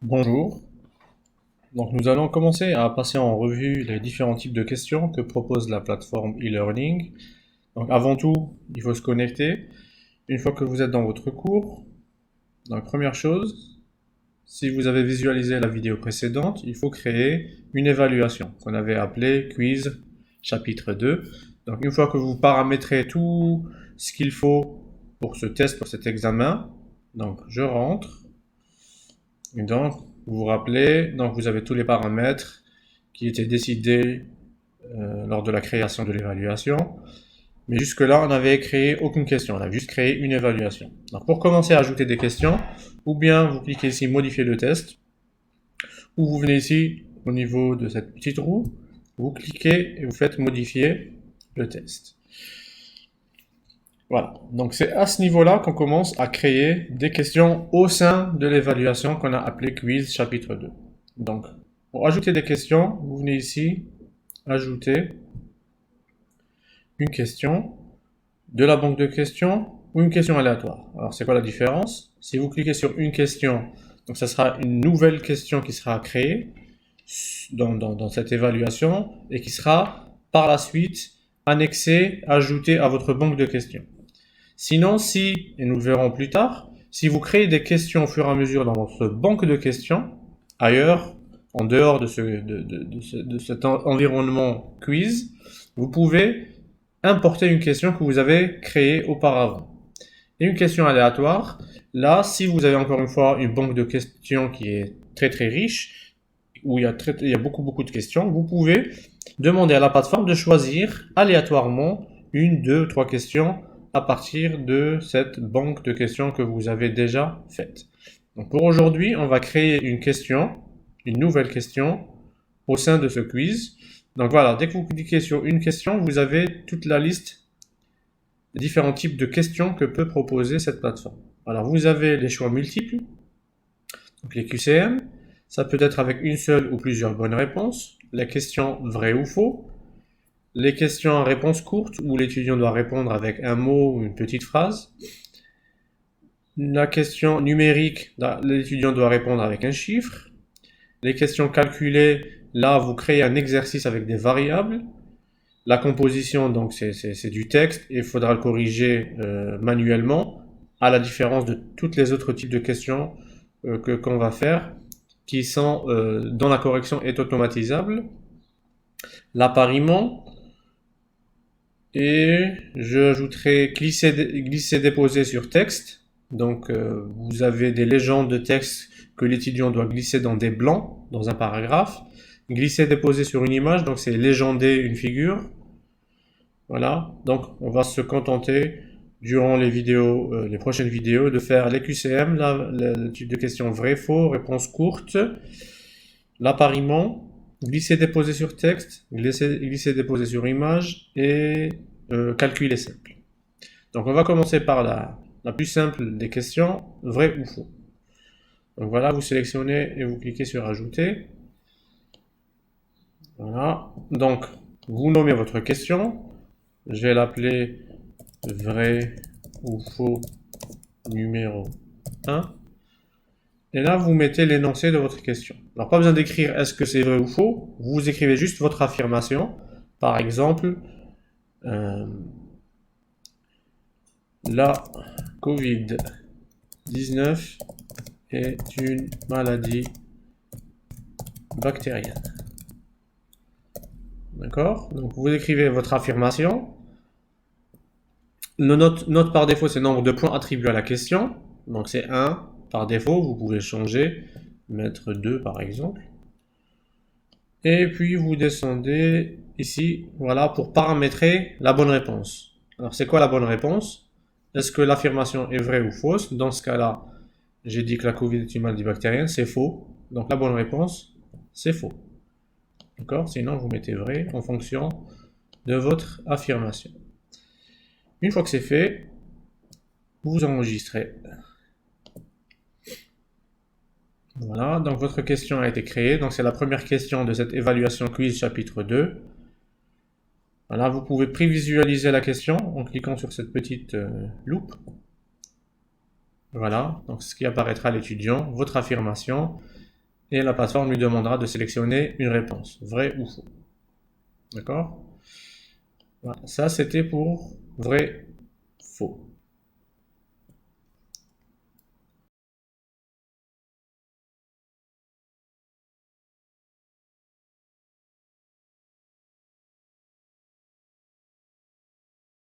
Bonjour. Donc nous allons commencer à passer en revue les différents types de questions que propose la plateforme e-learning. Donc avant tout, il faut se connecter. Une fois que vous êtes dans votre cours, donc première chose, si vous avez visualisé la vidéo précédente, il faut créer une évaluation qu'on avait appelée quiz chapitre 2. Donc une fois que vous paramétrez tout ce qu'il faut pour ce test, pour cet examen, donc je rentre. Et donc, vous vous rappelez, donc vous avez tous les paramètres qui étaient décidés lors de la création de l'évaluation. Mais jusque-là, on n'avait créé aucune question, on a juste créé une évaluation. Donc pour commencer à ajouter des questions, ou bien vous cliquez ici modifier le test, ou vous venez ici au niveau de cette petite roue, vous cliquez et vous faites modifier le test. Voilà, donc c'est à ce niveau-là qu'on commence à créer des questions au sein de l'évaluation qu'on a appelée quiz chapitre 2. Donc, pour ajouter des questions, vous venez ici, ajouter une question de la banque de questions ou une question aléatoire. Alors, c'est quoi la différence? Si vous cliquez sur une question, donc ça sera une nouvelle question qui sera créée dans cette évaluation et qui sera par la suite annexée, ajoutée à votre banque de questions. Sinon, si, et nous le verrons plus tard, si vous créez des questions au fur et à mesure dans votre banque de questions, ailleurs, en dehors de cet environnement quiz, vous pouvez importer une question que vous avez créée auparavant. Et une question aléatoire, là, si vous avez encore une fois une banque de questions qui est très très riche, où il y a beaucoup de questions, vous pouvez demander à la plateforme de choisir aléatoirement une, deux, trois questions à partir de cette banque de questions que vous avez déjà faite. Donc pour aujourd'hui, on va créer une question, une nouvelle question au sein de ce quiz. Donc voilà, dès que vous cliquez sur une question, vous avez toute la liste des différents types de questions que peut proposer cette plateforme. Alors vous avez les choix multiples, donc les QCM, ça peut être avec une seule ou plusieurs bonnes réponses, la question vrai ou faux, les questions à réponse courte où l'étudiant doit répondre avec un mot ou une petite phrase, la question numérique, l'étudiant doit répondre avec un chiffre, les questions calculées, là vous créez un exercice avec des variables, la composition donc c'est du texte et il faudra le corriger manuellement, à la différence de tous les autres types de questions qu'on va faire, qui sont dont la correction est automatisable, l'appariement, et je ajouterai glisser-déposer sur texte. Donc vous avez des légendes de texte que l'étudiant doit glisser dans des blancs, dans un paragraphe. Glisser-déposer sur une image, donc c'est légender une figure. Voilà, donc on va se contenter durant les vidéos, les prochaines vidéos, de faire les QCM, le type de question vrai, faux, réponse courte, l'appariement, glisser-déposer sur texte, glisser-déposer sur image et calculer simple. Donc on va commencer par la plus simple des questions, vrai ou faux. Donc voilà, vous sélectionnez et vous cliquez sur ajouter. Voilà, donc vous nommez votre question. Je vais l'appeler vrai ou faux numéro 1. Et là, vous mettez l'énoncé de votre question. Alors, pas besoin d'écrire est-ce que c'est vrai ou faux. Vous écrivez juste votre affirmation. Par exemple, euh, la Covid-19 est une maladie bactérienne. D'accord? Donc, vous écrivez votre affirmation. Note par défaut, c'est le nombre de points attribués à la question. Donc, c'est 1 par défaut. Vous pouvez changer, mettre 2 par exemple. Et puis vous descendez ici, voilà, pour paramétrer la bonne réponse. Alors c'est quoi la bonne réponse? Est-ce que l'affirmation est vraie ou fausse? Dans ce cas-là, j'ai dit que la Covid est une maladie bactérienne, c'est faux. Donc la bonne réponse, c'est faux. D'accord? Sinon, vous mettez vrai en fonction de votre affirmation. Une fois que c'est fait, vous enregistrez. Voilà, donc votre question a été créée. Donc c'est la première question de cette évaluation quiz chapitre 2. Voilà, vous pouvez prévisualiser la question en cliquant sur cette petite loupe. Voilà, donc ce qui apparaîtra à l'étudiant, votre affirmation. et la plateforme lui demandera de sélectionner une réponse, vrai ou faux. D'accord? Voilà. Ça, c'était pour vrai, faux.